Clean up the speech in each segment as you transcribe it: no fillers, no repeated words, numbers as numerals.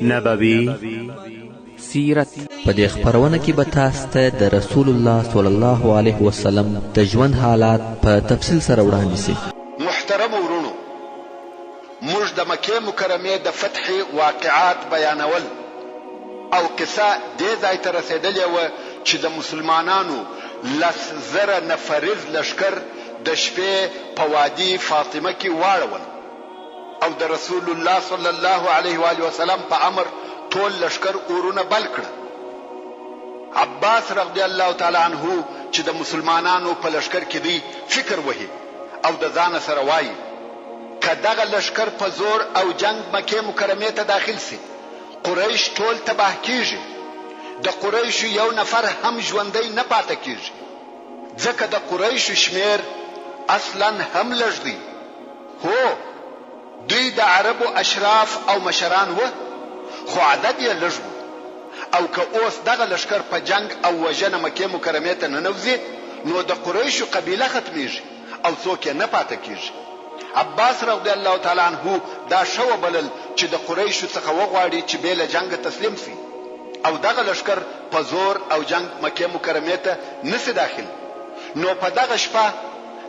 نبوي سیرت. په دې خپرونه کې به تاسو ته د رسول الله صلی الله علیه وسلم د ژوند حالات په تفصیل سره وړاندې شي. محترم ورونو، موږ د مکې مکرمې د فتح واقعات بیانول او قصه دې ځای ته رسېدلې وه چې د مسلمانانو 10,000 نفریز لشکر د شپې په وادي فاطمه کې واړول او د رسول الله صلی الله علیه و آله وسلم په امر ټول لشکر اورونه بل کړ. عباس رضی الله تعالی عنه چې د مسلمانانو په لشکر کې دی فکر وهي او د ځان سره وایي که دغه لشکر په زور او جنگ مکې مکرمې ته داخل سي قریش ټول تباه کیږي، د قریشو یو نفر هم ژوندی نه پاتې کیږي، ځکه د قریشو شمیر اصلا هم لږ دی. هو دوی د عربو اشراف او مشران و خو عدد یې لږ و او که اوس دغه لشکر په جنگ او وژنه مکې مکرمې ته ننوځي نو د قریشو قبیله ختمیږي او څوک یې نه پاتې کیږي. عباس رضی الله تعالی عنه دا شو بلل چې د قریشو څخه وغواړي چې به له جنگ تسلیم شي او دغه لشکر په زور او جنگ مکې مکرمې ته نسی داخل. نو په دغه شپه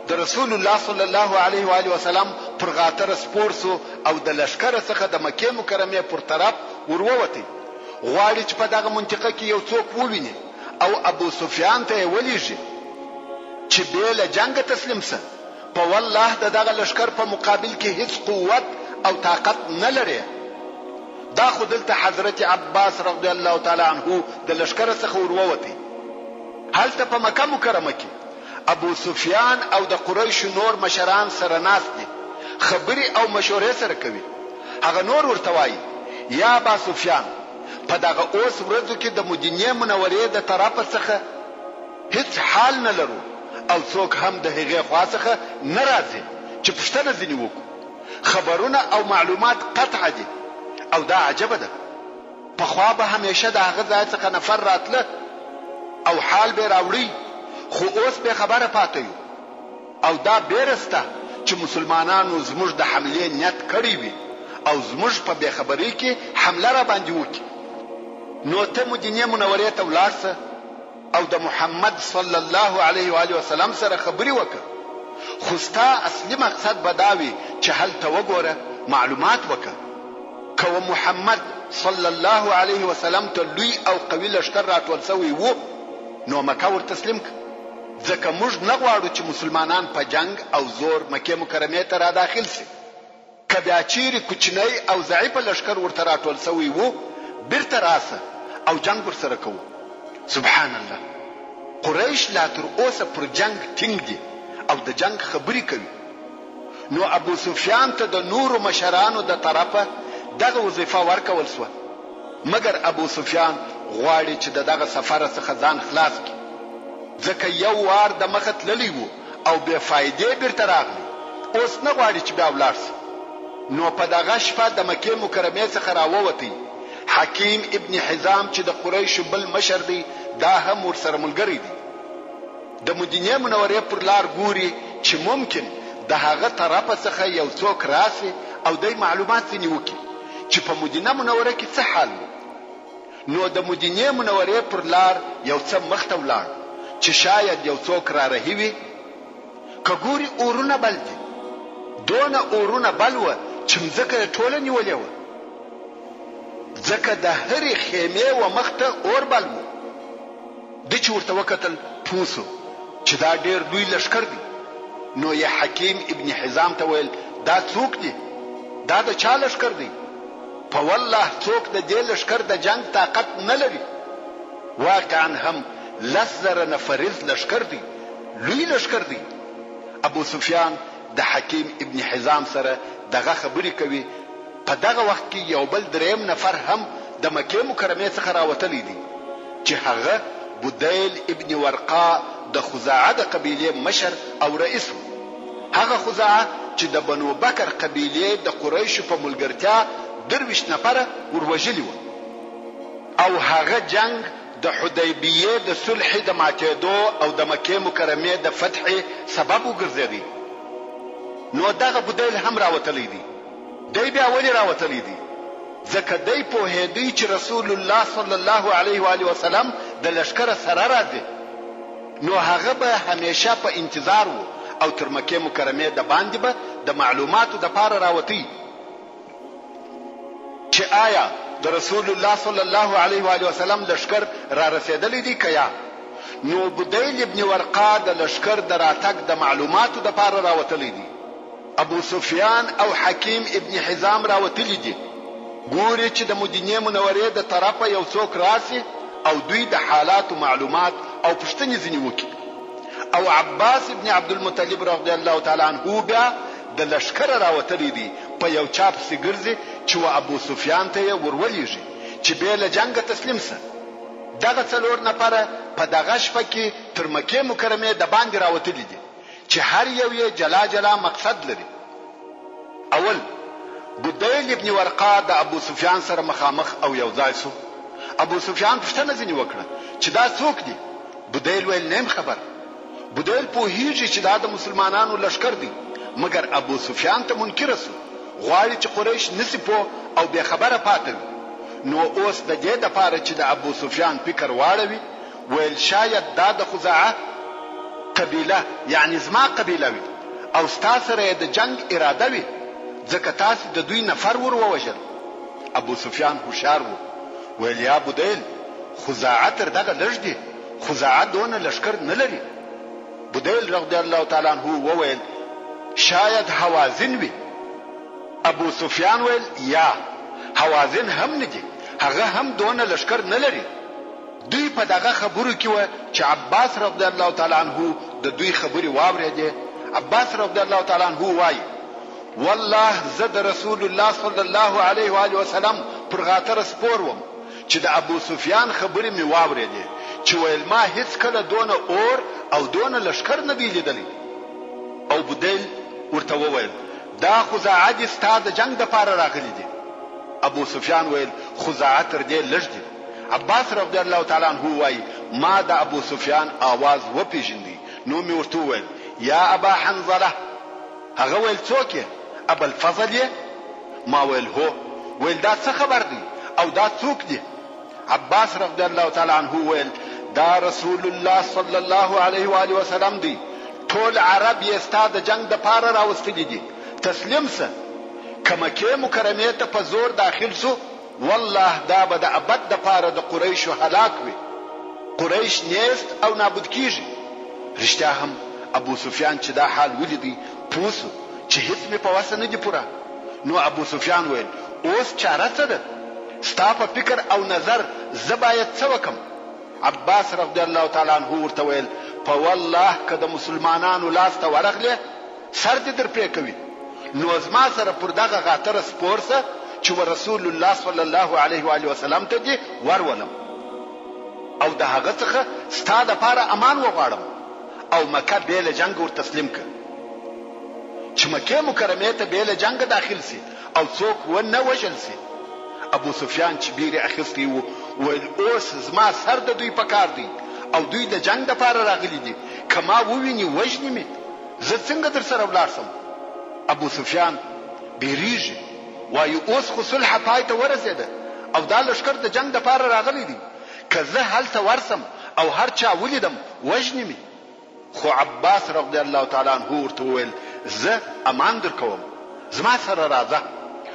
د رسول الله صلی الله علیه و آله وسلم پر غاتر سپور سو او د لشکر څخه د مکې مکرمې پر طرف ورووتی، غواړي چې په دغه منطقه کې یو څوک وویني او ابو سفیان ته ولېږي چې به له جنگ تسلیم سه. په والله دغه لشکر په مقابل کې هیڅ قوت او طاقت نه لري. دا خو دلته حضرت عباس رضی الله تعالی عنه د لشکر څخه ورووتی. هلته په مکه مکرمه کې ابو سفیان او د قریش نور مشران سره ناست دي، خبري او مشورې سره کوي. هغه نور ورته وایي یا ابو سفیان په دغه اوس ورځو کې د مدینې منورې د طرفه څخه هیڅ حال نه لرو او څوک هم د هغې خوا څخه نه راځي چې پوښتنه ځینې وکړو. خبرونه او معلومات قطع دي او دا عجبه ده. پخوا به همیشه د هغه ځای څخه نفر راتله او حال به راوړي، خو اوس به خبره پاتې یو او دا بیرسته چې مسلمانانو زموږ د حملې نیت کړی وي او زموږ په بې خبرۍ کې حمله را باندې وکړي. نو ته مدینې منورې ته ولاړ سه او د محمد صلی الله علیه و آله وسلم سره خبرې وکړه، خو ستا اصلي مقصد به دا وي چې هلته وګوره، معلومات وکړه. که محمد صلی الله علیه وسلم ته لوی او قوي لشکر راټول سوی و نو مکه ور تسلیم کړه، ځکه موږ نه غواړو چې مسلمانان په جنگ او زور مکې مکرمې ته را داخل سي. که بیا چیرې کوچنی او ضعیفه لشکر ورته راټول سوی و بیرته راسه او جنگ ورسره کوو. سبحان الله، قریش لا تر اوسه پر جنگ ټینګ دي او د جنگ خبرې کوي. نو ابو سفیان ته د نورو مشرانو د طرفه دغه وظیفه ورکول سوه، مګر ابو سفیان غواړي چې دغه سفر څخه ځان خلاص کړي، ځکه یو وار د مخه تللی و او بې فایدې بیرته راغلی، اوس نه غواړي چې بیا ولاړ سي. نو په دغه شپه د مکې مکرمې څخه راووتی. حکیم ابن حزام چې د قریشو بل مشر دی دا هم ورسره ملګری دی. د مدینې منورې پر لار ګوري چې ممکن د هغه طرفه څخه یو څوک راسي او د معلومات ځینې وکړي چې په مدینه منوره کې څه حال و. نو د مدینې منورې پر لار یو څه مخته ولاړ چې شاید یو څوک را رهي وي. که ګوري اورونه بل دي، دونه اورونه بل وه چې مځکه یې ټوله نیولې وه، ځکه د هرې خیمې و مخته اور بل و. ده چې ورته وکتل پوه سو چې دا ډېر لوی لشکر دی. نو یې حکیم ابن حزام ته ویل دا څوک دی؟ دا د چا لشکر دی؟ په والله څوک د دې لشکر د جنگ طاقت نه لري. واقعا هم 10,000 نفریز لشکر دی، لوی لشکر دی. ابو سفیان د حکیم ابن حزام سره دغه خبرې کوي. په دغه وخت کې یو بل دریم نفر هم د مکې مکرمې څخه راوتلی دی چې هغه بدیل ابن ورقا د خزاعه د قبیلې مشر او رئیس و. هغه خزاعه چې د بنو بکر قبیلې د قریشو په ملګرتیا 23 نفره وروژلي و او هغه جنگ د حدیبیه د صلح د ماتېدو او د مکې مکرمې د فتح سبب وګرځېدی. نو دغه بدیل هم راوتلی دی. دی بیا ولې راوتلی دی؟ ځکه دی پوهېدی چې رسول الله صلی الله علیه و آله وسلم د لشکره سره راځي، نو هغه به همیشه په انتظار و او تر مکې مکرمې د باندې به د معلوماتو دپاره راوتی چې آیا د رسول الله صلی الله علیه و آله وسلم لشکر را رسېدلی دی که یا. نو بدیل ابن ورقا د لشکر د راتګ د معلوماتو دپاره راوتلی دی. ابو سفیان او حکیم ابن حزام راوتلی دي، ګوري چې د مدینې منورې د طرفه یو څوک راسي او دوی د حالاتو معلومات او پوښتنې ځینې وکړي. او عباس ابن عبدالمطلب رضی الله تعالی عنه بیا د لشکره راوتلی دی، په یو چا پسې ګرځي چې و ابو سفیان ته یې ورولېږي چې بې له جنګه تسلیم سه. دغه څلور نفره په دغه شپه کې تر مکې مکرمې د باندې راوتلی دي چې هر یو یې جلا جلا مقصد لري. اول بدیل ابن ورقا د ابو سفیان سره مخامخ او یو ځای سو. ابو سفیان پوښتنه ځینې وکړه چې دا څوک دی؟ بدیل ویل نیم خبر. بدیل پوهیږي چې دا د مسلمانانو لشکر دی، مګر ابو سفیان ته منکر سو، غواړي چې قریش نسی پوه او بې خبره پاتې وي. نو اوس د دې دپاره چې د ابو سفیان فکر واړوي، ویل شاید دا د خزاعه قبیله یعنی زما قبیله وي او ستا سره د جنگ اراده وي، ځکه تاسو د دوی نفر ور ووژل. ابو سفیان هوښیار و، ویل یا بدیل خزاعه تر دغه لږ دي، خزاعه دونه لشکر نه لري. بدیل رضی الله تعالی عنه وویل شاید حوازن وي. ابو سفیان ویل یا حوازن هم نه دي، هغه هم دونه لشکر نه لري. دوی په دغه خبرو کې و چې عباس رضی الله تعالی عنه د دوی خبرې واورېدې. عباس رضی الله تعالی عنه وایي والله زه د رسول الله صلی الله علیه و آله وسلم پر غاتره سپور وم چې د ابو سفیان خبرې مې واورېدې چې ویل ما هیڅ کله دونه اور او دونه لشکر نه دی لیدلی. او بدیل ورته وویل دا خزاعه دي ستا د جنگ دپاره راغلي دي. ابو سفیان ویل خزاعه تر دې لږ دي. عباس رضی الله تعالی عنه وایي ما د ابو سفیان آواز وپېژندی، نو مې ورته وویل یا ابا حنظله. هغه ویل څوک یې؟ ابا الفضل یې؟ ما ویل هو. ویل دا څه خبر دی او دا څوک دی؟ عباس رضی الله تعالی عنه ویل دا رسول الله صلی الله علیه و آله وسلم دی، ټول عرب یې ستا د جنگ دپاره راوستلي دي، تسلیم سه. که مکې مکرمې ته په زور داخل سو، والله دا به د ابد دپاره د قریشو هلاک وي. قریش نیست او نابود کیږي. رښتیا هم ابو سفیان چې دا حال ولیدی پوه سو چې هیڅ مې په وسه نه دي پوره. نو ابو سفیان ویل اوس چاره څه ده؟ ستا په فکر او نظر زه باید څه وکم؟ عباس رضی الله تعالی عنه ورته ویل په والله که د مسلمانانو لاس ته ورغلې سر دې در پرې کوي. نو زما سره پر دغه غاتره سپور سه چې رسول الله صلی الله علیه و آله وسلم ته دې ورولم او د هغه څخه ستا دپاره امان وغواړم او مکه بې له جنګ ور تسلیم کړه. چې مکې مکرمې ته بې له جنګ داخل سي او څوک ونه وژل سي. ابو سفیان چې بیرې اخیستی و ویل اوس زما سر د دوی په کار دی او دوی د جنګ دپاره راغلي دي، که ما وویني وژني مې، زه څنګه در سره ولاړ سم؟ ابو سفیان بیریږي، وایي اوس خو صلح پای ته ورسېده او دا لشکر د جنګ دپاره راغلی دي، که زه هلته ورسم او هر چا ولیدم وژني مې. خو عباس رضی الله تعالی عنه ورته وویل زه امان در کوم، زما سره راځه.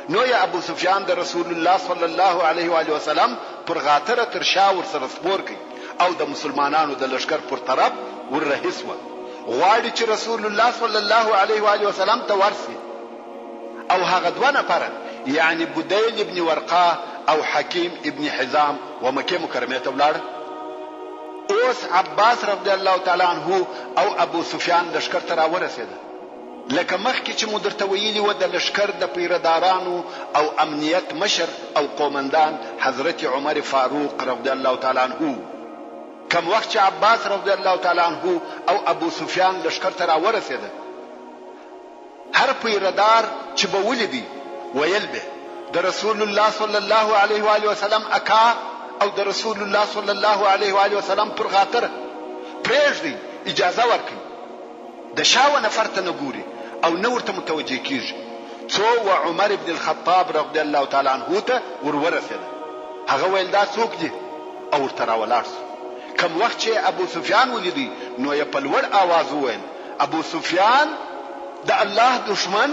نو یا ابو سفیان د رسول الله صلی الله علیه و آله وسلم پر غاتره تر شا ور سره سپور کړي او د مسلمانانو د لشکر پر طرف ور رهي سوه، غواړي چې رسول الله صلی الله علیه و آله وسلم ته ورسي. او هغه دوه نفره یعنی بدیل ابن ورقا او حکیم ابن حزام و مکې مکرمې ته ولاړه. اوس عباس رضی الله تعالی عنه او ابو سفیان لشکر ته راورسېده. لکه مخکې چې مو درته ویلي و د لشکر د پیردارانو او امنیت مشر او قومندان حضرت عمر فاروق رضی الله تعالی عنه. کم وخت چې عباس رضی الله تعالی عنه او ابو سفیان لشکر ته راورسېده، هر پیردار چې به ولیدي ویل به د رسول الله صلی الله علیه و آله وسلم اکا او د رسول الله صلی الله علیه و آله وسلم پر غاتره پرېږدي، اجازه ورکړي. د شاوه نفر ته نه ګوري او نه ورته متوجه کیږي، څو و عمر ابن الخطاب رضی الله تعالی عنه ته ورورسېده. هغه ویل دا څوک دي او ورته راولاړ سو. کم وخت چې ابو سفیان ولیدی نو یې په لوړ آواز وویل ابو سفیان د الله دشمن،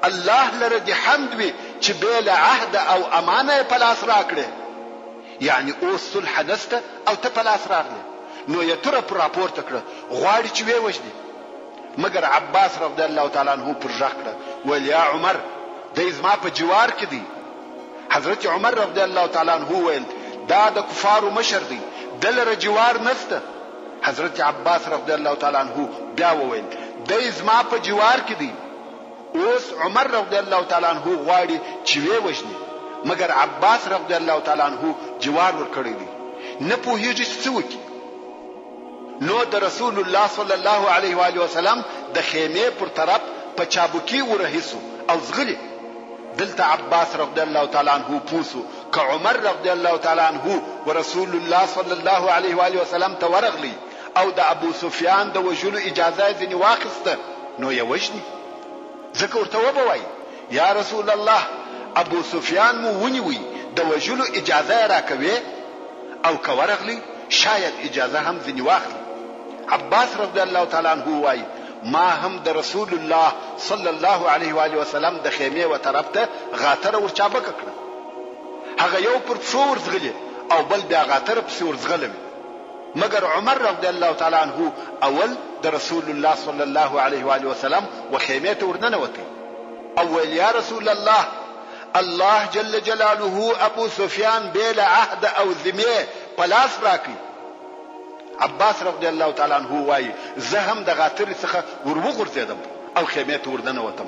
الله لره دې حمد وي چې بې له عهد او امانه یې په لاس راکړې، یعنی اوس صلح نسته او ته په لاس راغلې. نو یې توره پر راپورته کړه غواړي چې ویې وژني. مګر عباس رضی الله تعالی عنه پر غږ کړه ویل یا عمر دی زما په جوار کې دی. حضرت عمر رضی الله تعالی عنه ویل دا د کفارو مشر دی، دلره جوار نسته. حضرت عباس رضی الله تعالی عنه بیا وویل دی زما په جوار کې دی. اوس عمر رضی الله تعالی عنه غواړي چې ویې وژني، مګر عباس رضی الله تعالی عنه جوار ورکړی دی، نه پوهیږي څه وکړي. نو د رسول الله صلی الله علیه و آله وسلم د خیمه پر طرف په چابکی ورهیسو او زغلی. دلته عباس رضی الله تعالی عنه پوسو که عمر رضی الله تعالی عنه و رسول الله صلی الله علیه و آله وسلم ته ورغلی او د ابو سفیان د وجلو اجازه ځنی واخسته نو یې وژني. ځکه ورته وبوي یا رسول الله ابو سفیان مو ونیوي د وجلو اجازه راکوي او که ورغلی شاید اجازه هم ځنی واخلي. عباس رضی الله تعالی عنه وای ما هم د رسول الله صلی الله علیه و آله وسلم د خیمه و طرف ته غاتره ورچابک کړه. هغه یو پر څو ورزغلی او بل بیا غاتره په څو ورزغلی. مگر عمر رضی الله تعالی عنه اول د رسول الله صلی الله علیه و آله وسلم و خیمه ته ورننوتی او ویل یا رسول الله الله جل جلاله ابو سفیان بلا عهد او ذمه پلاس راکی. عباس رضی الله تعالی عنه وای زه هم د غاتر څخه وروغورځیدم او خیمه ته ورننوتم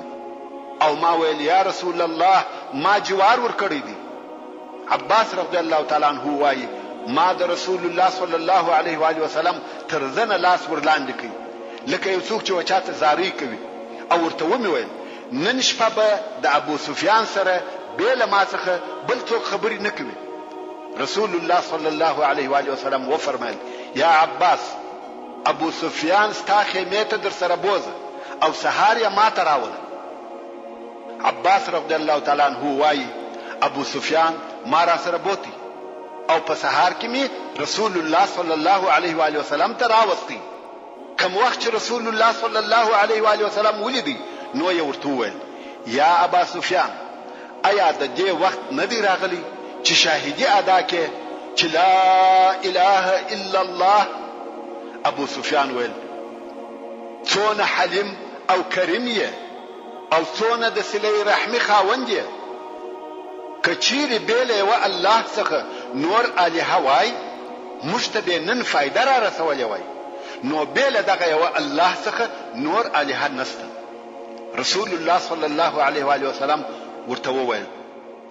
او ما ویل یا رسول الله ما جوار ورکړی دی. عباس رضی الله تعالی عنه وای ما د رسول الله صلی الله علیه و آله وسلم تر زنه لاس ورلاندې کړ لکه یو څوک چې وچاته زاری کوي او ورته ومې ویل نن شپه به د ابو سفیان سره بې له ما څخه بل څوک خبرې نه کوي. رسول الله صلی الله علیه و آله وسلم وفرمایل یا عباس ابو سفیان ستا خیمه ته در سره بوزه او سهار یې ما ته راوله. عباس رضی الله تعالی عنه وایي ابو سفیان ما را سره بوتی او په سهار کې می رسول الله صلی الله علیه و آله وسلم ته راوستی. کوم وخت چې رسول الله صلی الله علیه و آله وسلم ولیدي نو یې ورته وویل یا ابا سفیان آیا د دې وخت نه دی راغلی چې شاهدی ادا کې چې لا اله الا الله؟ ابو سفیان ویل څونه حلیم او کریم یې او څونه د صلې رحمي خاوند یې، کچیر بیله و الله څخه نور الها وای مشتبه نن فائدہ را رسولې وای نو بیله دغه یو الله څخه نور الها نسته. رسول الله صلی الله علیه و آله وسلم ورته وویل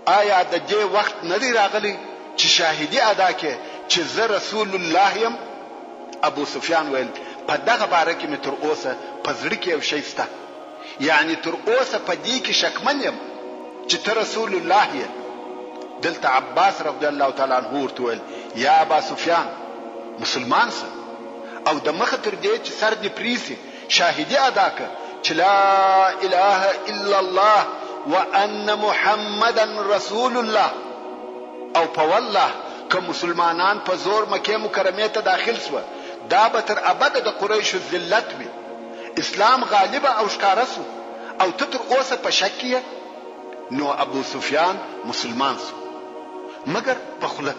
آیا د دې وخت ندی راغلی چې شاهدی ادا کې چې زه رسول الله یم؟ ابو سفیان ویل په دغه باره کې مې تر اوسه په زړه کې یو شی شته، یعنی تر اوسه په دې کې شکمن یم چې ته رسول الله یې. دلته عباس رضی الله تعالی عنه ورته ویل یا ابا سفیان مسلمان سه او د مخ تر دې چې سر دې پریسي شاهدی ادا کړه چې لا اله الا الله وان محمدا رسول الله. او په والله که مسلمانان په زور مکه مکرمه ته داخل شو دا به تر ابد د قریش ذلت وي. اسلام غالب او ښکارا سو او ته تر اوسه په شک کې. نو ابو سفیان مسلمان سو مگر په خله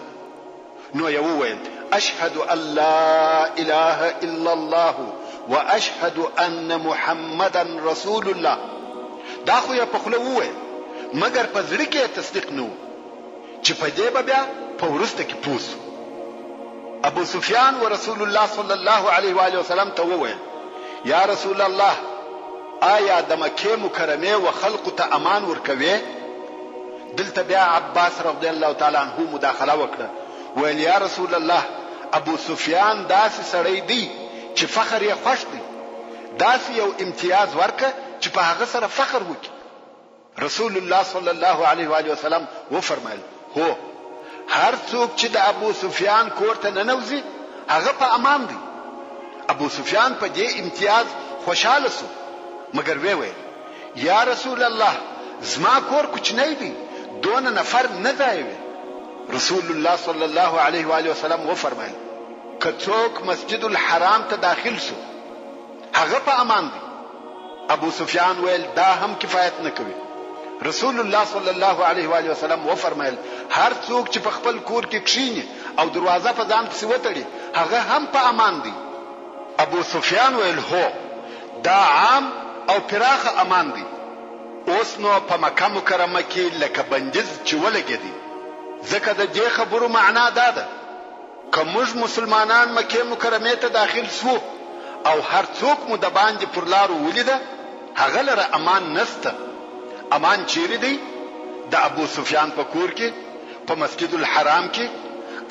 نو یو ویل اشهد ان لا اله الا الله واشهد ان محمدا رسول الله. دا خو یې په خله وویل مگر په زړه کې تصدیق نه و چې په دې بیا په ورسته کې پوسو. ابو سفیان و رسول الله صلی الله علیه و آله وسلم ته وویل یا رسول الله آیا د مکه مکرمه و خلق ته امان ورکوي؟ دلته بیا عباس رضی الله تعالی عنہ مداخله وکړه ویل یا رسول الله ابو سفیان داسې سړی دی چې فخر یې خوښ دی، داسې یو امتیاز ورکه چې په هغه سره فخر وکړي. رسول الله صلی الله علیه و آله وسلم وفرمایل هو هر څوک چې د ابو سفیان کور ته ننوځي هغه په امان دی. ابو سفیان په دې امتیاز خوشاله سو مگر وی یا رسول الله زما کور کوچنی دی دونه نفر نه ځایوي. رسول الله صلی الله علیه و آله وسلم وفرمایل که څوک مسجد الحرام ته داخل شو هغه په امان دی. ابو سفیان ویل دا هم کفایت نه کوي. رسول الله صلی الله علیه و آله وسلم وفرمایل هر څوک چې په خپل کور کې کښیني او دروازه په ځان پسې وتړي هغه هم په امان دی. ابو سفیان ویل هو دا عام او پراخه امان دی. اوس نو په مکه مکرمه کې لکه بندیز چې ولګېدی. ځکه د دې خبرو معنا دا ده که موږ مسلمانان مکه مکرمه ته داخل شو او هر څوک مو د باندې پر لارو ولیده هغه لره امان نسته. امان چیرې دی؟ د ابو سفیان په کور کې، په مسجد الحرام کې،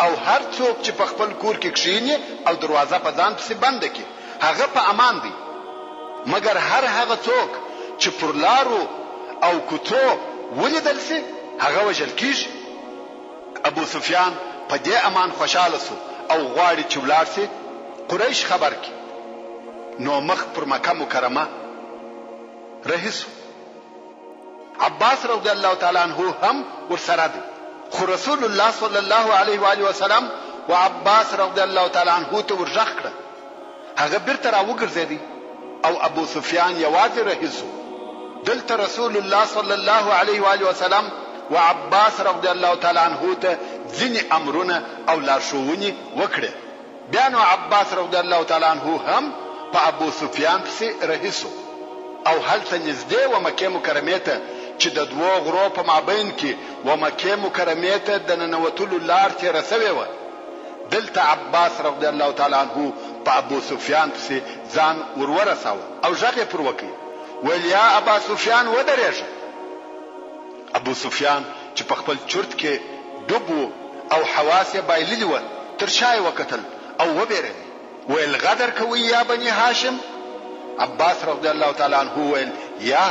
او هر څوک چې په خپل کور کې کښیني او دروازه په ځان پسې بنده کړي هغه په امان دی. مګر هر هغه څوک چې پر لارو او کوڅو ولیدل سي هغه وژل کیږي. ابو سفیان په دې امان خوشاله سو او غواړي چې ولاړ سي قریش خبر کړي. نو مخ پر مکه مکرمه رهیسو. عباس رضی الله تعالی عنہ هم ورسره دی. خو رسول الله صلی الله علیه و آله وسلم و عباس رضی الله تعالی عنہ ته ورغږ کړه. هغه بیرته راوګرځېدی او ابو سفیان یوازې رهیسو. دلته رسول الله صلی الله علیه و آله وسلم و عباس رضی الله تعالی عنہ ته ځینې امرونه او لارښوونې وکړې. بیا نو عباس رضی الله تعالی عنہ هم په ابو سفیان پسې رهیسو او هلته نږدې و مکې مکرمې ته چې د دوو غرو په مابین کې و مکې مکرمې ته د ننوتلو لار تېره سوې وه. دلته عباس رضی الله تعالی عنہ په ابو سفیان پسې ځان ورورساوه او غږ یې پر وکړ ویل یا ابا سفیان ودرېږه. ابو سفیان چې په خپل چرت کې ډوب و او حواس یې بایللي وه تر شا یې وکتل او وبېرېد. ویل غدر کوئ یا بني هاشم؟ عباس رضی الله تعالی عنہ ویل یا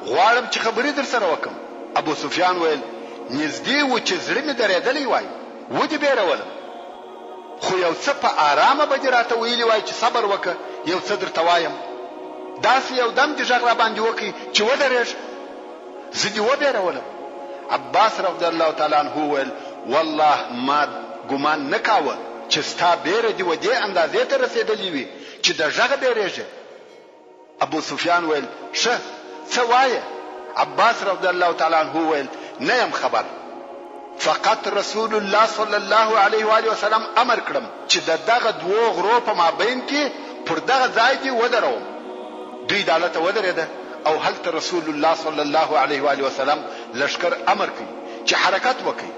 غواړم چې خبرې در سره وکم. ابو سفیان ویل نږدې و چې زړه مې درېدلی وای ودې بیرولم خو یو څه په آرامه به دې راته ویلي وای چې صبر وکړه یو څه درته وایم. داسې یو دم دې غږ را باندې وکړي چې ودرېږه زه دې وبېرولم. عباس رضی الله تعالی عنہ ویل والله ما ګمان نه کاوه چې ستا بیره دې و دې اندازې ته رسېدلې وي چې د غږ بیرېږه. ابو سفیان ویل ښه څه وایه؟ عباس رضی الله تعالی عنہ ویل نه یم خبر، فقط رسول الله صلی الله علیه و آله وسلم امر کړم چې دغه دوه غرو په مابین کې پر دغه ځای دی ودروم. دوی دالته ودرېده او هلته رسول الله صلی الله علیه و آله وسلم لشکر امر کړي چې حرکت وکړي.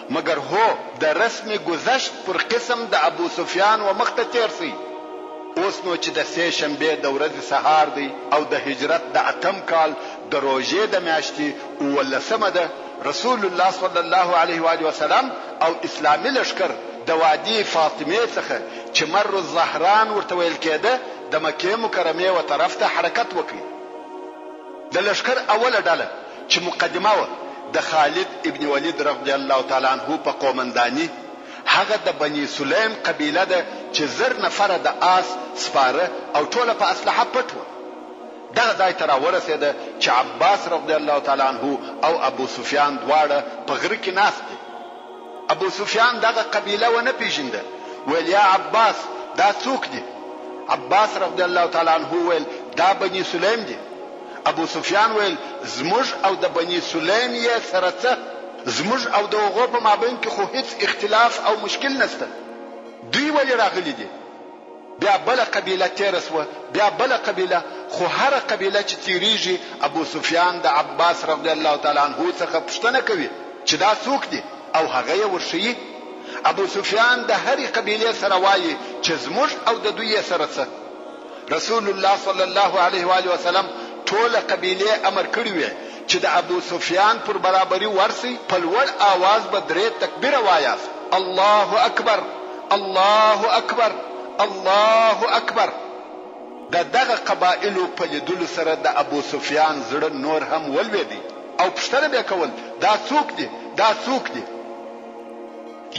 مگر هو د رسم گذشت پر قسم د ابو سفیان و مخ ته تیر سي. اوس نو چې د سه شنبه د ورځې سهار دی او د هجرت د اتم کال د روژې د میاشتې ولسمه ده، رسول الله صلی الله علیه و آله وسلم او اسلامي لشکر د وادي فاطمه څخه چې مر الزهران ورته ویل کېده د مکې مکرمه و طرف ته حرکت وکړي. د لشکر اوله ډله چې مقدمه و د خالد ابن ولید رضی الله تعالی عنہ په قومنداني، هغه د بني سلیم قبیله ده چې زر نفره د آس سپاره او ټوله په اسلحه پټ و. دغه ځای ته راورسېده چې عباس رضی الله تعالی عنہ او ابو سفیان دواړه په غره کې ناست دي. ابو سفیان دغه قبیله ونه پیژنده. ویل یا عباس دا څوک دي؟ عباس رضی الله تعالی عنہ ویل دا بني سلیم دي. ابو سفیان ویل زموږ او د بني سلیم یې سره څه؟ زموږ او د هغو په مابین کې خو هیڅ اختلاف او مشکل نشته. دوی ولې راغلي دي؟ بیا بله قبیله تېره سوه، بیا بله قبیله، خو هره قبیله چې تېرېږي ابو سفیان د عباس رضی الله تعالی عنہ څخه پوښتنه کوي چې دا څوک دي او هغه یې ورښیي. ابو سفیان د هرې قبیلې سره وایي چې زموږ او د دوی سره څه. رسول الله صلی الله علیه و آله وسلم ټوله قبیلې امر کړي وي چې د ابو سفیان پر برابري ورسي، په لوړ آواز به درې تکبیره وایاست: الله اکبر، الله اکبر، الله اکبر. دغه قبایلو په لیدلو سره د ابو سفیان زړه نور هم ولوېدی او پوښتنه به کول دا څوک دي، دا څوک دي.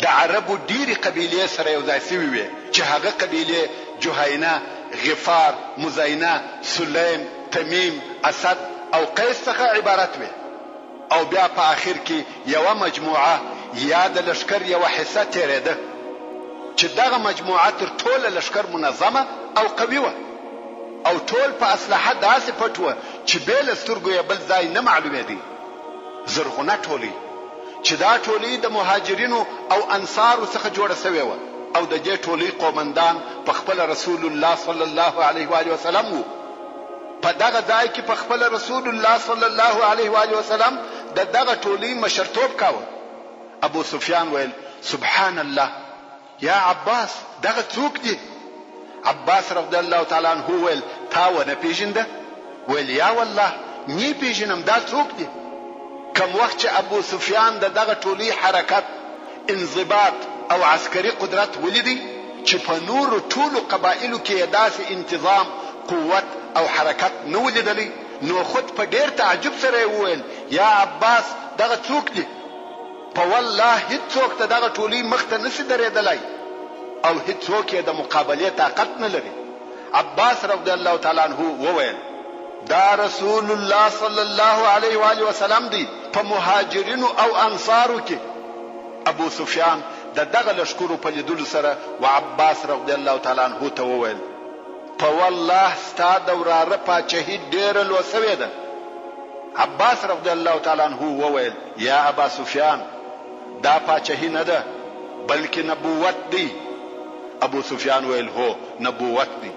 د عربو ډېرې قبیلې سره یو ځای سوي وې چې هغه قبیلې جهینه، غفار، مزینه، سلیم، تمیم، اسد او قیس څخه عبارت وي او بیا په آخر کې یوه مجموعه یا د لشکر یوه حصه تیرېده چې دغه مجموعه تر ټوله لشکر منظمه او قوي وه او ټول په اسلحه داسې پټ وه چې بې له سترګو یې بل ځای نه معلومېدی. زرغونه ټولۍ چې دا ټولۍ د مهاجرینو او انصارو څخه جوړه سوې وه او د دې ټولۍ قومندان په خپل رسول الله صلی الله علیه و آله وسلم وو. په دغه ځای کې په خپل رسول الله صلی الله علیه و آله وسلم د دغه ټولۍ مشرتوب کاوه. ابو سفیان ویل سبحان الله یا عباس دغه څوک دی؟ عباس رضی الله تعالی عنہ ویل تا ونه پیژنده؟ ویل یا والله نی پیژنم دا څوک دی؟ کم وخت چې ابو سفیان د دغه ټولۍ حرکت انضباط او عسکري قدرت ولیدي چې په نورو ټولو قبایلو کې داسې انتظام قوت او حرکت نه ولیدلی نو خود په ډیر تعجب سره وویل یا عباس دغه څوک دی؟ په والله هیڅوک ته دغه ټولۍ مخ ته نشي درېدلی او هیڅوک یې د مقابلې طاقت نه لري. عباس رضی الله تعالی عنہ وویل دا رسول الله صلی الله علیه و آله وسلم دی په مهاجرینو او انصارو کې. ابو سفیان د دغه لشکرو په لیدلو سره و عباس رضی الله تعالی عنہ ته وویل په والله ستا د وراره پاچهي ډیره لویه سوې ده. عباس رضی الله تعالی عنہ وویل یا ابا سفیان دا پاچهي نه ده بلکې نبوت دی. ابو سفیان ویل هو نبوت دی.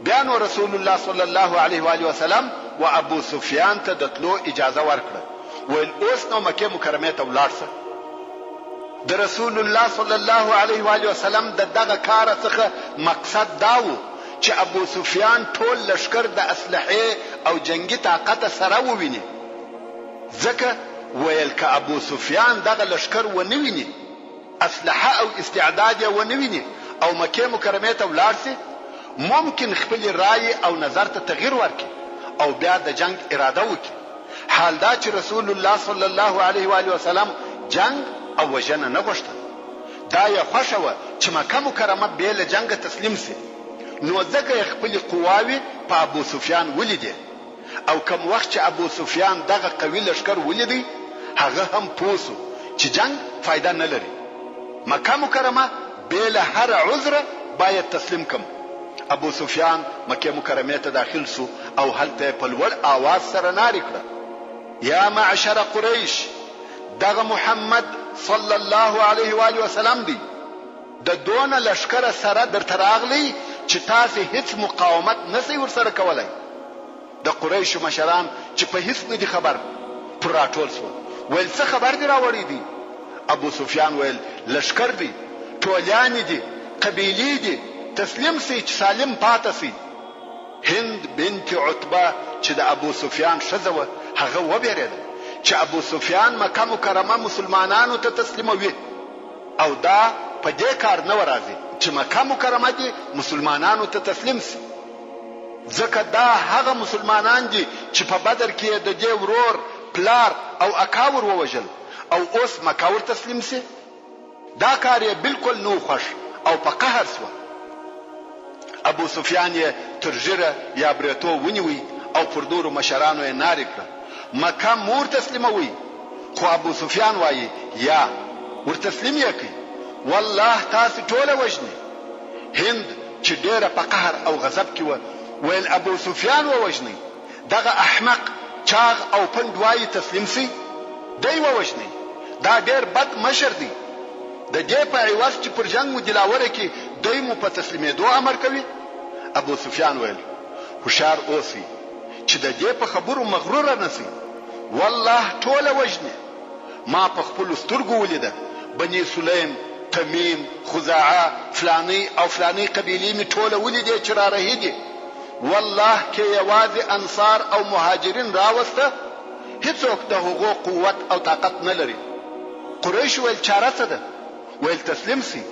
بیا نو رسول الله صلی الله علیه و آله وسلم و ابو سفیان ته د تلو اجازه ورکړه. ویل اوس نو مکه مکرمه ته ولاړ شه. د رسول الله صلی الله علیه و آله وسلم د دغه کار څخه مقصد دا و چې ابو سفیان ټول لشکر د اسلحه او جنگي طاقت سره وویني. ځکه ویل که ابو سفیان دغه لشکر ونه ویني اسلحه او استعداد یې ونه ویني او مکه مکرمه ته ولاړ شي ممکن خپل رائے او نظر ته تغییر ورکړي او بیا د جنگ اراده وکړي. حال دا چې رسول الله صلی الله علیه و آله وسلم جنگ او وجنه نه غوښته. دا یې خوښه وه چې مکه مکرمه بې له جنګه تسلیم شي نو ځکه یې خپلې قواوې په ابو سفیان ولیدې او کم وخت چې ابو سفیان دغه قوي لشکر ولیدی هغه هم پوه شو چې جنگ فایده نه لري. مکه مکرمه بې له هر عذره باید تسلیم کم. ابو سفیان مکه مکرمه ته داخل شو او هلته په لوړ आवाज سره نارې کړه یا معشر قریش دغه محمد صلی الله علیه و آله وسلم دی د دونه لشکره سره درته راغلی چې تاسو هیڅ مقاومت نشئ ورسره کولای. د قریشو مشران چې په هیڅ نه دي خبر پر راټول شول. ویل څه خبر دی راوړی دی؟ ابو سفیان ویل لشکر دی ټولیان دي قبیلې دي تسلیم سي چې سالم پاتې سي. هند بنت عتبه چې د ابو سفیان ښځه وه هغه وبېرېده چې ابو سفیان مکه مکرمه مسلمانانو ته تسلیموي او دا په دې کار نه راځي چې مکه مکرمه دي مسلمانانو ته تسلیم سي ځکه دا هغه مسلمانان دي چې په بدر کې د دې ورور پلار او اکاور ووجل او اوس مکه ور تسلیم سي. دا کار یې بالکل نو خوښ او په قهر شو. ابو سفیان یې تر ژیره یا بریتو ونیوي او پر نورو مشرانو یې نارې کړه مکه مور تسلیموي. خو ابو سفیان وایي یا ور تسلیم یې کړئ والله تاسو ټوله وژنئ. هند چې ډیره په قهر او غضب کې وه ویل ابو سفیان ووژنئ دغه احمق چاغ او پند وایي تسلیم سي دی ووژنئ. دا ډیر بد مشر دی. د دې په عوض چې پر جنگ مدلاوره کې دوی مو په تسلیمېدو امر کوي. ابو سفیان ویل هوښیار اوسئ چې د دې په خبرو مغرور نشئ. والله ټوله وژنئ. ما په خپلو سترګو ولیده بني سلیم تمیم خزاعه فلانی او فلانی قبیلې مې ټوله ولیدې چې رارهیدي. والله کې یوازې انصار او مهاجرین راوسته هیڅوک د هغو قوت او طاقت نه لري. قریش ویل چاره څه ده؟ ویل تسلیم سي.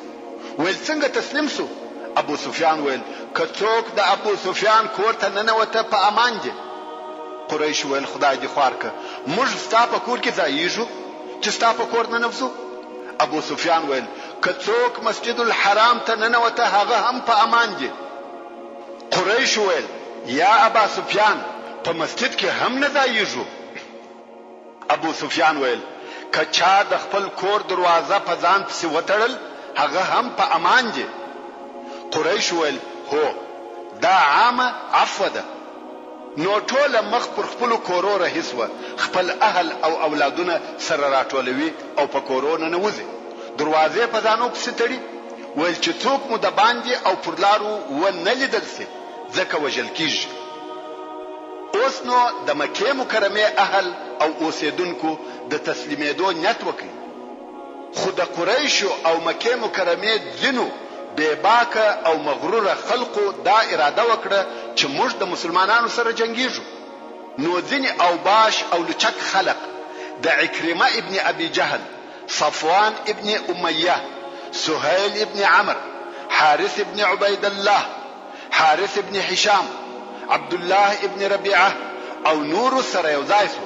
ویل څنګه تسلیم سو؟ ابو سفیان ویل که څوک د ابو سفیان کور ته ننوته په امان دي. قریش ویل خدای دې خوار که موږ ستا په کور کې ځایېږو چې ستا په کور ننوځو. ابو سفیان ویل که څوک مسجد الحرام ته ننوته هغه هم په امان دي. قریش ویل یا ابا سفیان په مسجد کې هم نه ځایږو. ابو سفیان ویل که چا د خپل کور دروازه په ځان پسې وتړل هغه هم په امان دی. قریش ویل هو دا عامه عفو ده. نو ټوله مخ پر خپلو کورو رهي سوه، خپل اهل او اولادونه سره راټولوي او په کورو ننوځي، دروازې په ځانو پسې تړي، ویل چې څوک مو د باندې او پر لارو ونه لیدل سي ځکه وژل کیږي. اوس نو د مکې مکرمې اهل او اوسیدونکو د تسلیمېدو نیت وکړي، خو د قریشو او مکې مکرمې ځینو بے باکه او مغروره خلقو دا اراده وکړه چې موږ د مسلمانانو سره جنگیږو. نو ځینې اوباش او لچک خلق د عکرمه ابن ابي جهل، صفوان ابن امیه، سهيل ابن عمرو، حارث ابن عبید الله، حارث ابن هشام، عبد الله ابن ربيعه او نور سره یو ځای سو.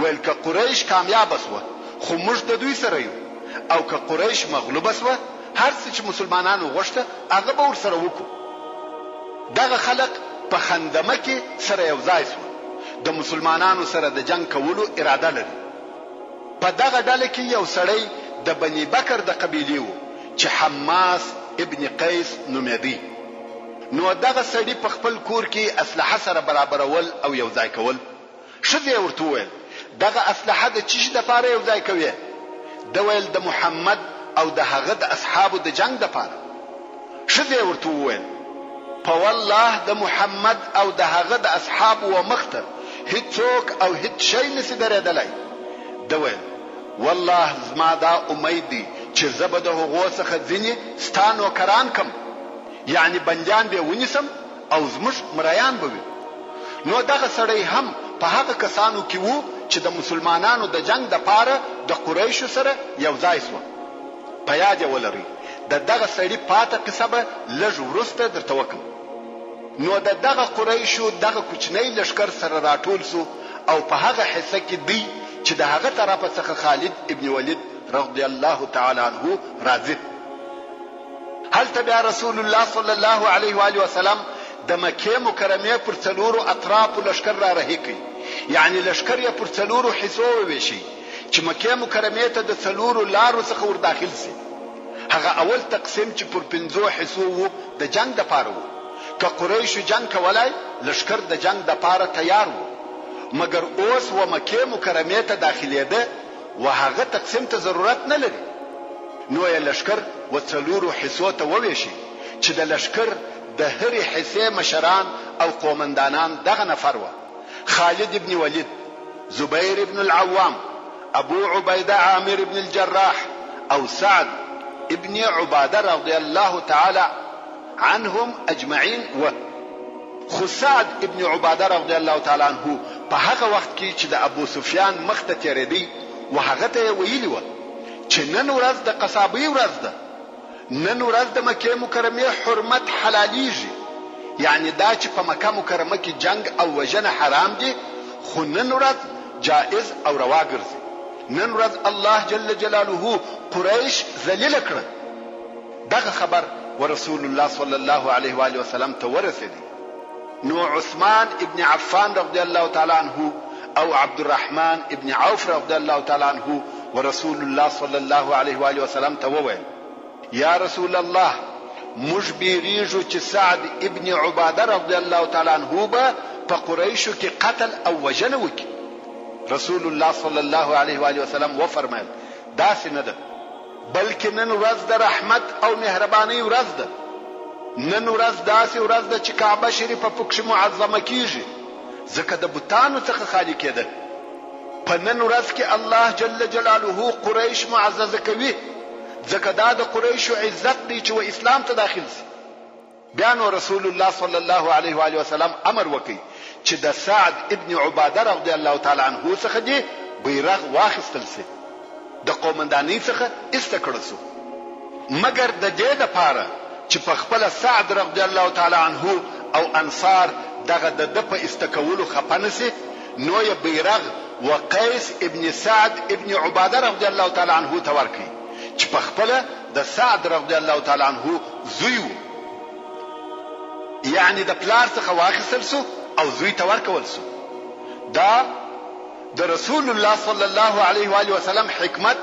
ویل که قریش کامیاب سوه خو موږ د دوی سره یو، او که قریش مغلوب سوه هر څه چې مسلمانانو غوښته هغه به ورسره وکړو. دغه خلق په خندمه کې سره یو ځای سو، د مسلمانانو سره د جنگ کولو اراده لري. په دغه ډله کې یو سړی د بني بکر د قبیلې و چې حماس ابن قیس نومېدی. نو دغه سړی په خپل کور کې اسلحه سره برابرول او یو ځای کول. ښځې ورته وویل دغه اسلحه د چی شي دپاره یو ځای کوي؟ ده ویل د محمد او د هغه د اصحابو د جنگ دپاره. ښځې ورته وویل په والله د محمد او د هغه د اصحابو و مخته هیڅوک او هیڅ شی نشي درېدلی. ده ویل والله زما دا امید دی چې زه به د هغو څخه ځینې ستا نوکران کم، یعنی بندیان به ونیسم او زموږ مریان به وي. نو دغه سړی هم په هغه کسانو کې وو چې د مسلمانانو د جنگ دپاره د قریشو سره یو ځای سو. په یاد ولرئ د دغه سړي پاته قصه به لږ وروسته درته وکړم. نو د دغه قریشو دغه کوچنی لښکر سره راټول سو او په هغه حصه کې دی چې د هغه طرفه څخه خالد ابن ولید رضی الله تعالی عنه راځي. هلته بیا رسول الله صلی الله علیه و آله وسلم د مکې مکرمې پر څلورو اطرافو لښکر را رهي کړي، یعنی لښکر یې پر څلورو حصو وویشي چې مکې مکرمې ته د څلورو لارو څخه ور داخل سي. هغه اول تقسیم چې پر 5 حصو وو د جنگ دپاره وو. که قریشو جنگ کولای لښکر د جنگ دپاره تیار وو، مګر اوس و مکې مکرمې ته داخلېده و هغه تقسیم ته ضرورت نه لري. نو یې لښکر و څلورو حصو ته وویشي چې د لښکر د هرې حصې مشران او قومندانان دغه نفر وه: خالد ابن ولید، زبیر ابن العوام، ابو عبیده عامر ابن الجراح او سعد ابن عباده رضی الله تعالی عنهم اجمعین. و خو سعد ابن عباده رضی الله تعالی عنه په هغه وخت کې چې د ابو سفیان مخ ته تېرېدی و هغه ته ویلي و چې نن ورځ د قصابۍ ورځ ده، نن ورځ د مکې مکرمې حرمت حلالیږي، یعنی دا چې په مکه مکرمه کې جنگ او وژنه حرام دي، خو نن ورځ جائز او روا ګرځي. نن ورځ الله جل جلاله قریش ذلیل کړ. دغه خبر ورسول الله صلی الله علیه و آله وسلم ته ورسېدی. نو عثمان ابن عفان رضی الله تعالی عنه او عبد الرحمن ابن عوف رضی الله تعالی عنه ورسول الله صلی الله علیه و آله وسلم ته وویل: یا رسول الله، موږ بیریږو چې سعد ابن عباده رضی الله تعالی عنه به په قریشو کې قتل او وژنه وکړي. رسول الله صلی الله علیه و آله وسلم وفرمایل: داسې نه ده، بلکې نن ورځ د رحمت او مهربانۍ ورځ ده. نن ورځ داسې ورځ ده چې کعبه شریفه پکښې معظمه کیږي، ځکه د بتانو څخه خالی کېده. په نن ورځ کې الله جل جلاله قریش معززه کوي، ځکه دا د قریشو عزت دی چې و اسلام ته داخل سي. بیا نو رسول الله صلی الله علیه و آله وسلم امر وکړي چې د سعد ابن عباده رضی الله تعالی عنه څخه دی بیرغ واخیستل سي، د قومندانۍ څخه ایسته کړل سو، مګر د دې دپاره چې په خپله سعد رضی الله تعالی عنه او انصار دغه د په ایسته کولو خفه نسي، نو یې بیرغ و قیس ابن سعد ابن عباده رضی الله تعالی عنه ته ورکړي چې په خپله د سعد رضی الله تعالی عنه زوی و، یعنی د پلار څخه واخیستل سو او زوی ته ورکول سو. دا د رسول الله صلی الله علیه و آله وسلم حکمت،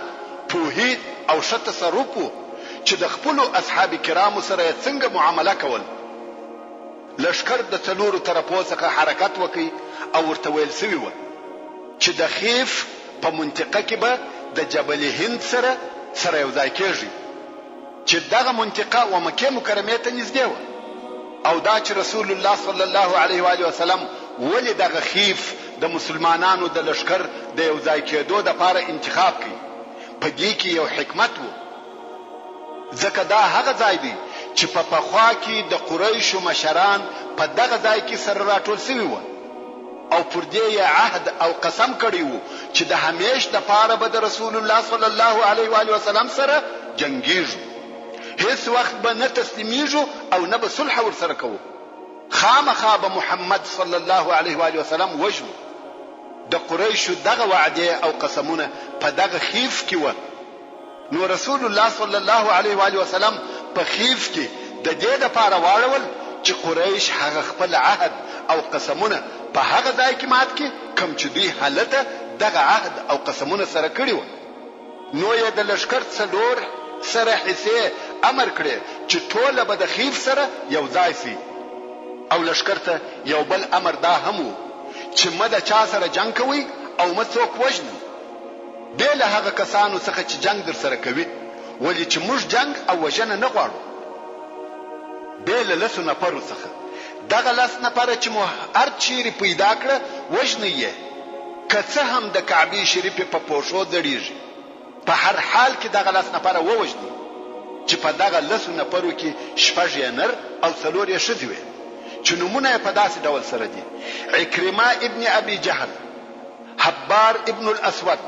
پوهی او ښه تصرف و چې د خپلو اصحاب کرامو سره څنګه معامله کول. لښکر د څلورو طرفو څخه حرکت وکړي او ورته ویل سوي وه چې د خیف په منطقه کې به د جبل هند سره یو ځای کېږي، چې دغه منطقه و مکې مکرمې ته نږدې وه. او دا چې رسول الله صلی الله علیه و آله وسلم ولې دغه خیف د مسلمانانو د لښکر د یو ځای کېدو دپاره انتخاب کړي، په دې کې یو حکمت و. ځکه دا هغه ځای دی چې په پخوا کې د قریشو مشران په دغه ځای کې سره راټول سوي وو او پر دې یې عهد او قسم کړی وو چې د همیش دپاره به د رسول الله صلی الله علیه و آله وسلم سره جنګیږو، هیڅ وخت به نه تسلیمیږو او نه به صلح ورسره کوو، خامخا به محمد صلی الله علیه و آله وسلم وژنو. د قریشو دغه وعده او قسمونه په دغه خیف کې وو. نو رسول الله صلی الله علیه و آله وسلم په خیف کې د دې دپاره واړول چې قریش هغه خپل عهد او قسمونه په هغه ځای کې مات کړي کوم چې دوی هلته دغه عهد او قسمونه سره کړي وو. نو یې د لښکر څلور سره حصې امر کړی چې ټوله به د خیف سره یو ځای سي. او لښکر ته یو بل امر دا هم و چې مه د چا سره جنګ کوئ او مه څوک وژنئ بې له هغه کسانو څخه چې جنګ در سره کوي، ولې چې موږ جنګ او وژنه نه غواړو. بې له لسو نفرو څخه دغه لس نفره چې مو هر چیرې پیدا کړه وژنئ یې، که څه هم د کعبې شریفې په پوښو ځړېږي، په هر حال کې دغه لس نفره ووژنئ، چې په دغه لسو نفرو کې شپږ یې نر او څلور یې ښځې وې، چې نومونه یې په داسې ډول سره دي: عکرمه ابن ابي جهل، حبار ابن الاسود،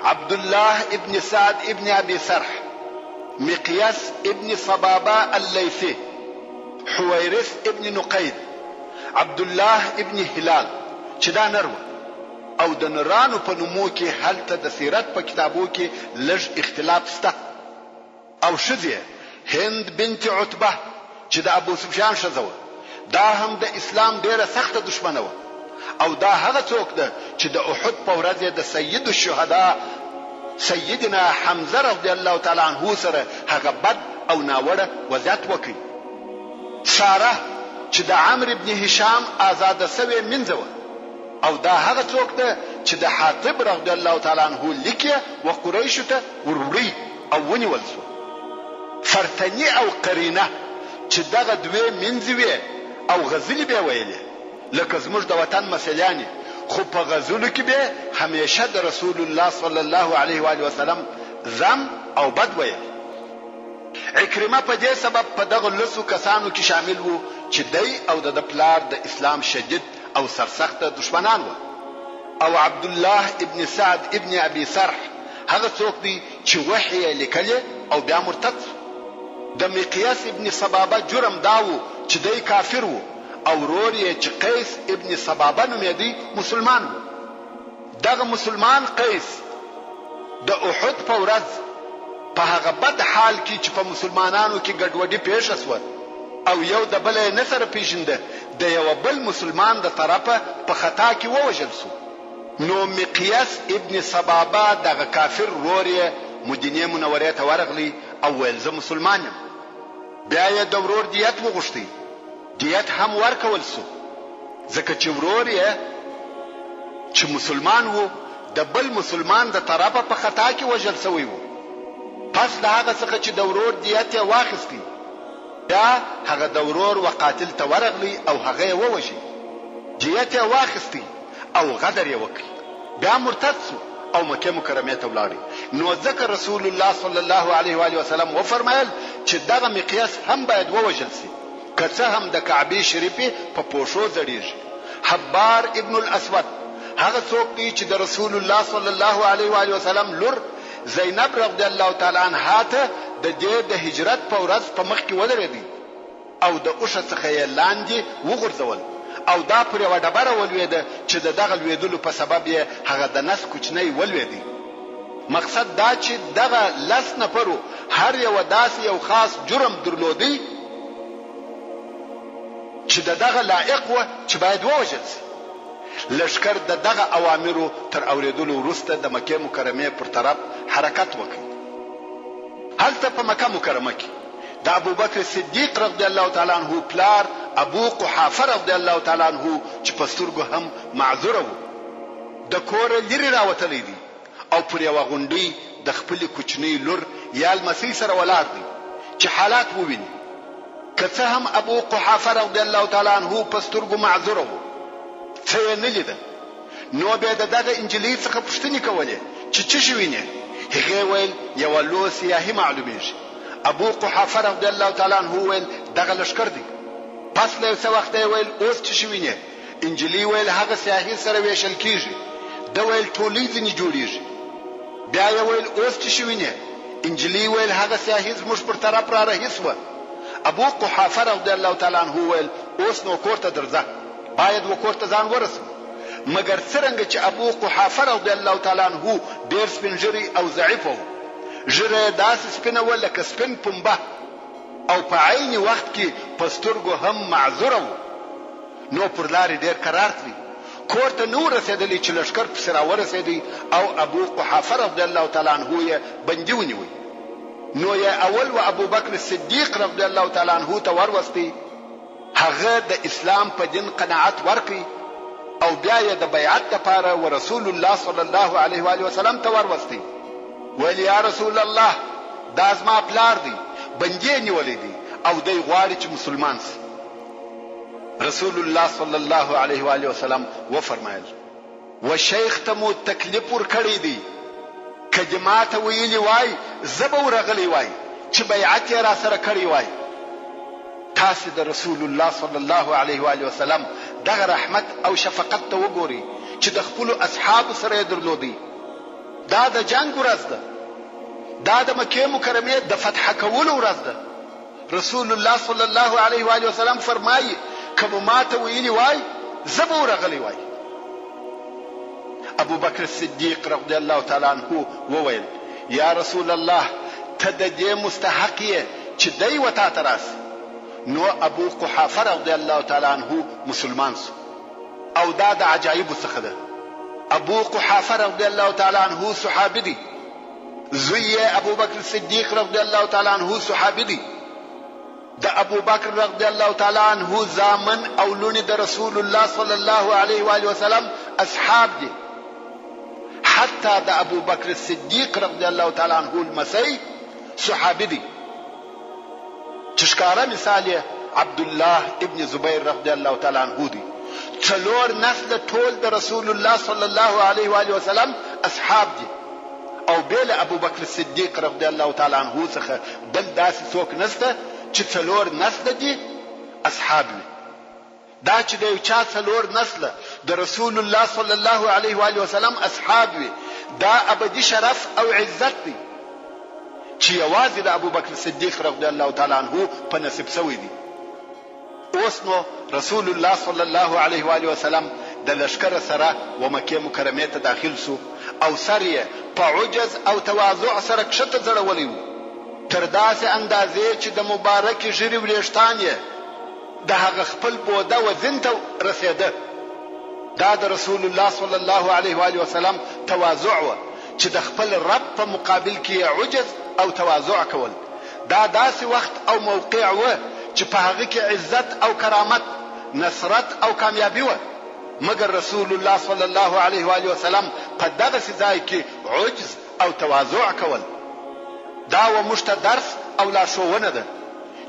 عبد الله ابن سعد ابن ابي سرح، مقياس ابن صبابه الليثي، حويرث ابن نقيد، عبد الله ابن هلال، چې دا نر او د نرانو په نومو کې هلته د سیرت په کتابو کې لږ اختلاف شته. او ښځې هند بنت عتبه چې د ابو سفیان ښځه وه، دا هم د اسلام ډیره سخته دشمنه وه. او دا هغه څوک ده چې د احد په ورځ د سید الشهدا سیدنا حمزه رضی الله تعالی عنه سره هغه بد او ناوړه وضعیت وکړي. ساره چې د عمرو ابن هشام آزاده سوې منځه وه. او دا هغه څوک ده چې د حاطب رضی الله تعالی عنه لیکه و قریشو ته وروړي او ونیول سو. فرتنی او قرینه چې دغه دوی منځوي او غزلی به ویلې لکه زموږ د وطن مسلیانې، خو په غزلو کې به همیشه د رسول الله صلی الله علیه و آله وسلم ذم او بد ویل. عکرمه په دې سبب په دغه لسو کسانو کې شامل وو چې دی او د پلار د اسلام شدید او سرسخته دشمنان وو. او عبد الله ابن سعد ابن ابي سرح هغه څوک دی چې وحی لیکلی او بیا مرتد. د مقیاس ابن صبابه جرم داو چې دی کافر وو او ورور یې چې قیس ابن صبابه نومېدی مسلمان وو. دغه مسلمان قیس د احد په ورځ په هغه بد حال کې چې په مسلمانانو کې ګډوډي پیښه شوه او یو د بل نه سره پیژنده د یو بل مسلمان د طرفه په خطا کې ووژل شو. نو مقیاس ابن صبابه دغه کافر ورور یې مدینه منوره ته ورغلی او ویل زه مسلمان یم. بیا یې د ورور دیت وغوښتی، دیت هم ورکول سو ځکه چې ورور یې چې مسلمان وو د بل مسلمان د طرفه په خطا کې وژل شوی وو. پس له هغه څخه چې د ورور دیت یې واخیستی، بیا هغه د ورور و قاتل ته ورغلی او هغه یې ووژي، دیت یې واخیستی او غدر یې وکړي، بیا مرتد سو او مکه مکرمه ته ولاړ. نو ذکر رسول الله صلی الله علیه و آله وسلم و فرمایل چې دغه مقیاس هم باید ووژل شي، که څه هم د کعبې شریفې په پوښو ځړېږي. حبار ابن الاسود هغه څوک دی چې د رسول الله صلی الله علیه و آله وسلم لور زینب رضی الله تعالی عنها ته د دې د هجرت په ورځ په مخ کې ودرېدی او د اوښه څخه یې لاندې وغورځول او دا پر یوه ډبره ولوېده چې د دغه لوېدلو په سبب یې هغه د نس کوچنی ولوېدی. مقصد دا چې دغه لس نفرو هر یو داسې یو خاص جرم درلودی چې دغه لایق و چې باید ووژل شي. لشکر د دغه اوامرو تر اوریدلو وروسته د مکې مکرمې پر طرف حرکت وکړ. هلته په مکه مکرمه کې د ابوبکر صدیق رضی الله تعالی عنہ پلار ابو قحافه رضی الله تعالی عنہ چې په سترګو هم معذور و د کور لري راوتلی دي او پر یو غونډي د خپل کوچنی لور یا المسی سره ولاړ دي چې حالات وویني. که څه هم ابو قحافه رضی الله تعالی عنہ په سترګو معذور و څه یې نه لیده، نو به دغه انجیلی څخه پوښتنه کوله چې شوی نه. هغه ویل یو لو سیاهي معلومیږي. ابو قحافه رضی الله تعالی عنہ ویل دغه لشکر دی. پس له څه وخت ویل اوس چې شوی نه. انجیلی ویل هغه سیاهي سره ویشل کیږي. دا ویل ټولې ځنی جوړیږي. بیا یې ویل اوس چې شوی نه. انجیلی ویل هغه سیاهي زموږ پر طرف را رهیسوه. ابو قحافه رضی الله تعالی عنہ ویل اوس نو کوړه درځه، باید وکړه ځان ورسو. مګر څنګه چې ابو قحافه رضی الله تعالی عنہ ډیر سپینجری او ضعیف و، ژره داسې سپینه ولا کسپین پنبه او په عین وخت کې پسترګو هم معذور و، نو پر لارې ډیر قرار کړی. کوړه نور رسیدلی چې لشکر په سره ورسېدی او ابو قحافه رضی الله تعالی عنہ یې بندي ونیوی. نو یې اول و ابو بکر صدیق رضی الله تعالی عنہ ته ورستی. هغه د اسلام په دین قناعت ورکړي او بیا یې د بیعت لپاره ورسول الله صلی الله علیه و آله وسلم ته ورستی. ویل یا رسول الله دا زما پلار دی، بندي نیولې دي او دوی غواړي چې مسلمان شي. رسول الله صلی الله علیه و آله وسلم و فرمایل و شیخ ته مو تکلیف ورکړی دی، کجماته ویلی وای زبو رغلی وای چې بیعت یې را سره کړی وای. تاسو د رسول الله صلی الله علیه و آله وسلم دغه رحمت او شفقت ته وګوري چې د خپل اصحاب سره درلودي. دا د جنگ ورځ ده، دا د مکې مکرمې د فتح کولو ورځ ده. رسول الله صلی الله علیه و آله وسلم فرمایي کله ماته ویلی وای زبو رغلی وای. ابو بکر صدیق رضی الله تعالی عنہ وویل یا رسول الله ته د دې مستحق یې چې دی وتا تراس. نو ابو قحافه رضی الله تعالی عنہ مسلمان سو او دا د عجایب څخه ده. ابو قحافه رضی الله تعالی عنہ صحابي دی، زوی ابو بکر صدیق رضی الله تعالی عنہ صحابي دی. د ابو بکر رضی الله تعالی عنہ زامن او لونی د رسول الله صلی الله علیه و آله وسلم اصحاب دي. حتی د ابو بکر صدیق رضی الله تعالی عنہ المسی صحابي دی. چشکاره مثال عبد الله ابن زبیر رضی الله تعالی عنہ دی. څلور نسل ټول د رسول الله صلی الله علیه و آله وسلم اصحاب دي او بیل ابو بکر صدیق رضی الله تعالی عنہ څخه بل داسې څوک نشته چې څلور نسل دي اصحاب دي. دا چې د یو چا څلور نسل د رسول الله صلی الله علیه و آله وسلم اصحاب وي، دا ابدي شرف او عزت دی چې یوازې د ابو بکر صدیق رضی الله تعالی عنہ په نصیب شوی دی. اوس نو رسول الله صلی الله علیه و آله وسلم د لشکره سره و مکه مکرمه ته داخل شو او سره په عجز او تواضع سره کښته ځړولې وو تر داسې اندازې چې د مبارک ژری وریښتان یې د هغه خپل بوده وزن ته رسیده. دا د رسول الله صلی الله علیه و آله وسلم تواضع و چې د خپل رب په مقابل کې عجز او تواضع کول. دا داسې وخت او موقع و چې په هغه کې عزت او کرامت، نصرت او کامیابی و، مگر رسول الله صلی الله علیه و آله وسلم په دغه ځای کې عجز او تواضع کول. دا و مشته درس او لارښوونه ده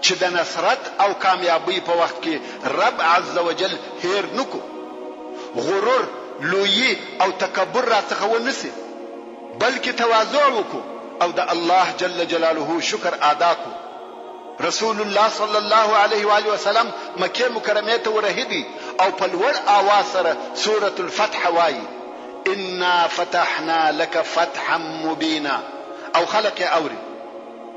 چې د نصرت او کامیابی په وخت کې رب عز وجل هیر نکو، غرور، لویی او تکبر را څخه ونسی، بلکې تواضع وکړو او د الله جل جلاله شکر ادا کو. رسول الله صلی الله علیه و آله وسلم مکه مکرمه ته ورهدي او په لوړ आवाज سره سوره الفتح وایي انا فتحنا لك فتحا مبینا او خلق اوري.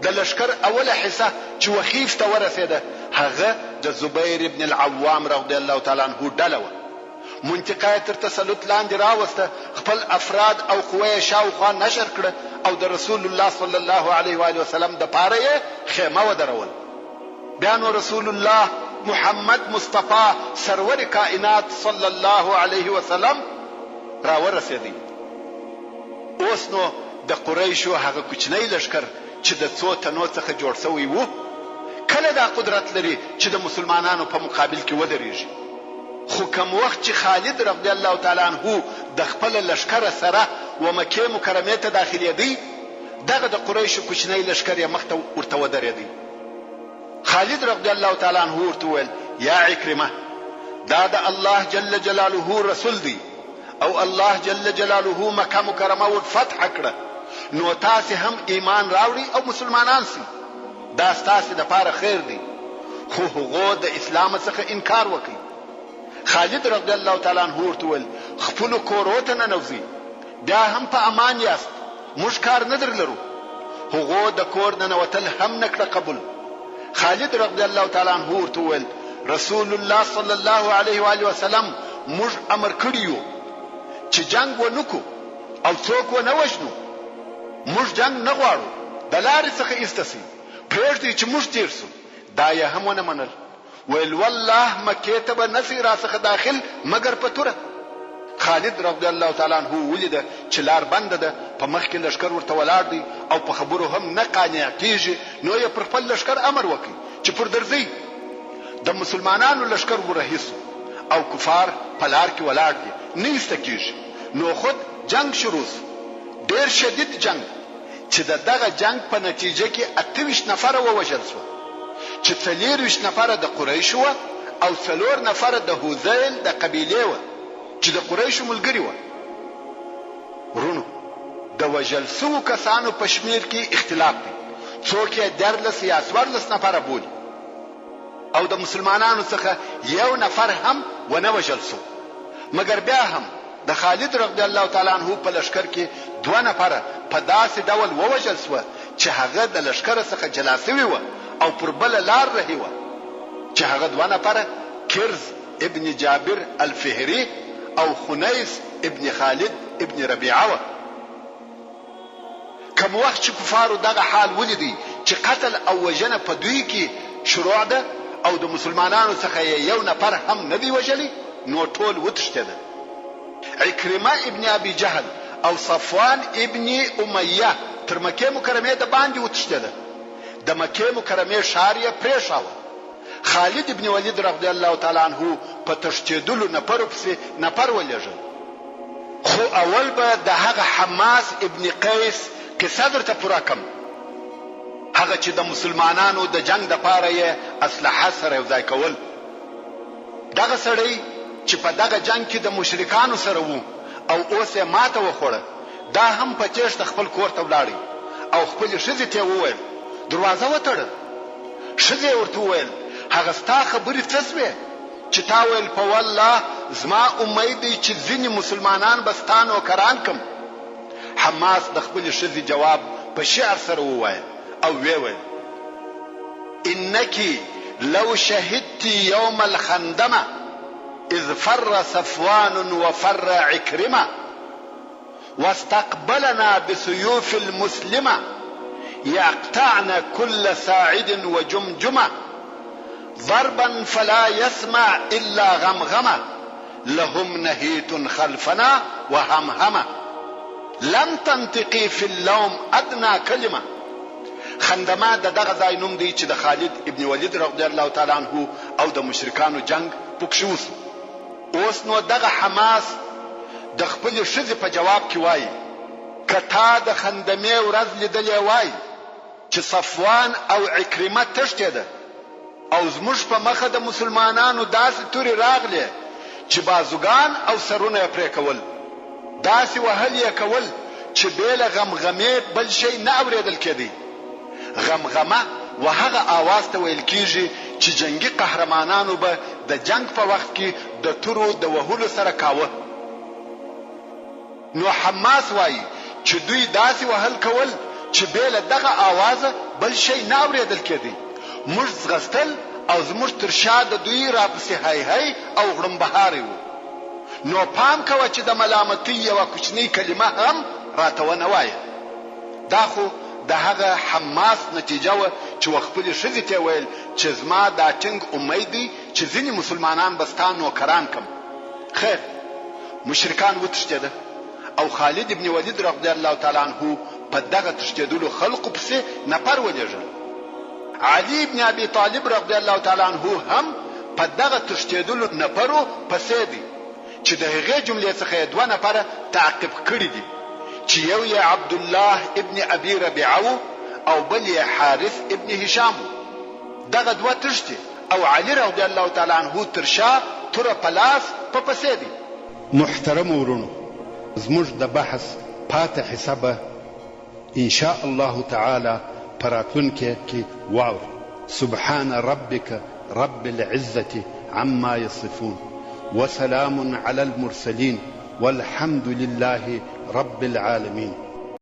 د لشکر اوله حصه چې وخیف ته ورسېده هغه د زبیر ابن العوام رضی الله تعالی عنہ ډله منطقه تر تسلط لاندې راوسته، خپل افراد او قوی شاوخوا نشر کړه او د رسول الله صلی الله علیه و آله وسلم د پاره خیمه ودرول. بیا نو رسول الله محمد مصطفی سرور کائنات صلی الله علیه وسلم را ورسېدی. اوس نو د قریشو هغه کوچنی لشکر چې د څو تنو څخه جوړ شوی وو کله دا قدرت لري چې د مسلمانانو په مقابل کې ودرېږي. خو کوم وخت چې خالد رضی الله تعالی عنہ د خپل لشکر سره و مکه مکرمه ته داخليدی دغه د قریشو کوچنی لشکر یې مخته ورته ودرېدی. خالد رضی الله تعالی عنہ ورته ویل یا عکرمه دا د الله جل جلاله رسول دی او الله جل جلاله مکه مکرمه ور فتح کړه نو تاسو هم ایمان راوړي او مسلمانان سي دا ستاسو د پاره خیر دی. خو هغه د اسلام څخه انکار وکړي. خالد رضی الله تعالی عنہ ورته ویل خپل کورو ته ننوځي بیا هم په امان یاست موږ کار نه درلرو. هغه د کور ننوتل هم نکړه قبول. خالد رضی الله تعالی عنہ ورته ویل رسول الله صلی الله علیه و آله وسلم موږ امر کړیو چې جنگ ونکو او څوک ونه وژنو. موږ جنگ نه غواړو د لارې څخه ایستسي پرېږدي چې موږ تیر سو. دا یې هم ونه منل. ویل والله مکې ته به نسی را څخه داخل مگر په توره. خالد رضی الله تعالی عنہ ولید چې لار بنده ده په مخ کې لشکر ورته ولاړ دی او په خبرو هم نه قانع کیږي نو یې پر خپل لشکر امر وکړي چې پر درځي. د مسلمانانو لشکر ورهیسو او کفار په لار کې ولاړ دي نه ایستکیږي. نو خود جنگ شروع ډیر شدید جنگ چې دغه جنگ په نتیجه کې 28 نفر ووژل شو چې 23 نفر د قریشو او 4 نفر د هوزیل د قبیله و چې د قریشو ملګری و. ورونو د وژل شو کسانو په شمیر کې اختلاف دی. څوک یې 13 یا 14 نفر بولي او د مسلمانانو څخه یو نفر هم ونه وژل شو. مګر بیا هم د خالد رضی الله تعالی عنہ په لشکر کې 2 نفر په داسې ډول ووژل شو چې هغه د لشکر څخه جلا شوی و او پر بل لار رهي و چې هغه 2 نفر کرز ابن جابر الفهري او خنیس ابن خالد ابن ربيعه و. کوم وخت چې کفارو دغه حال ولیدي چې قتل او وژنه په دوی کې شروع ده او د مسلمانانو څخه یو نفر هم نه دی وژلی نو ټول وتښتېدل. عکرمه ابن ابي جهل او صفوان ابن امیه تر مکه مکرمه د باندې وتښتېدل. د مکه مکرمه شار یې پریښاوه. خالد ابن ولید رضی الله تعالی عنہ په تښتېدلو نفر ولېږل. خو اول به د هغه حماس ابن قیس قصه درته پوره کم. هغه چې د مسلمانانو د جنگ د پاره یې اسلحه سره یوځای کول. دغه سړی چې په دغه جنگ کې د مشرکانو سره وو او اوس یې ماته وخوړه دا هم په چیش د خپل کور ته ولاړی او خپل ښځې ته وویل دروازه وتړه. ښځې ورته وویل هغه ستا خبرې څه سوې چې تا ویل په والله زما امید دی چې ځینې مسلمانان به ستا نوکران کم. حماس د خپل ښځې جواب په شعر سره وویل او ویل انکی لو شهدتی یوم الخندمه اذ فر صفوان وفر عكرمه واستقبلنا بسيوف المسلمه يقطعن كل ساعد وجمجمه ضربا فلا يسمع الا غمغمه لهم نهيت خلفنا وهمهمه لم تنطقي في اللوم ادنى كلمه. خندمه دغه ځای نوم دی چې د خالد ابن ولید رضی الله تعالی عنہ او د مشرکانو جنگ پکښ وسو. اوس نو دغه حماس د خپل ښځې په جواب کې وایي کتا د خندمه ورځ لیدلې وای چې صفوان او عکرمه تښتېده او زموږ په مخه د مسلمانانو داسې توري راغلي چې بازوګان او سرونه یې پرې کول داسې وهل یې کول چې بېله غمغمې بل شی نه اورېدل کېدی. غمغمه وهغه آواز ته ویل کېږي چې جنگي قهرمانانو به د جنگ په وخت کې د تورو د وهلو سره کاوه. نو حماس وایي چې دوی داسې وهل کول چې بېله دغه آوازه بل شی نه اورېدل کېدی. موږ ځغستل او زموږ تر شا د دوی راپسې هی او غړمبهارې وو. نو پام کوه چې د ملامتۍ یوه کوچنۍ کلمه هم راته ونه وایه. دا خو د هغه حماس نتیجه وه چې خپلې ښځې ته ویل چې زما دا ټینګ امید دی چې ځینې مسلمانان به ستا نوکران کم. خیر مشرکان وتښتېده او خالد ابن ولید رضی الله تعالی عنه په دغه تښتېدلو خلقو پسې نفر ولېږل. علي ابن ابي طالب رضی الله تعالی عنه هم په دغه تښتېدلو نفرو پسې دی چې د هغې جملې څخه دوه نفره تعقیب کړي دي چې یو یې عبدالله ابن ابي ربيعه او بل یې حارث ابن هشام. دغه دوه تښتي او علي رضی الله تعالی عنه تر شا توره په لاس په پسې دی. محترم ورونو، زموږ د بحث پاتې حصه به ان شاء الله تعالی په راتلونکي کې واورو. سبحان ربك رب العزة عما يصفون وسلام على المرسلين والحمد لله رب العالمين.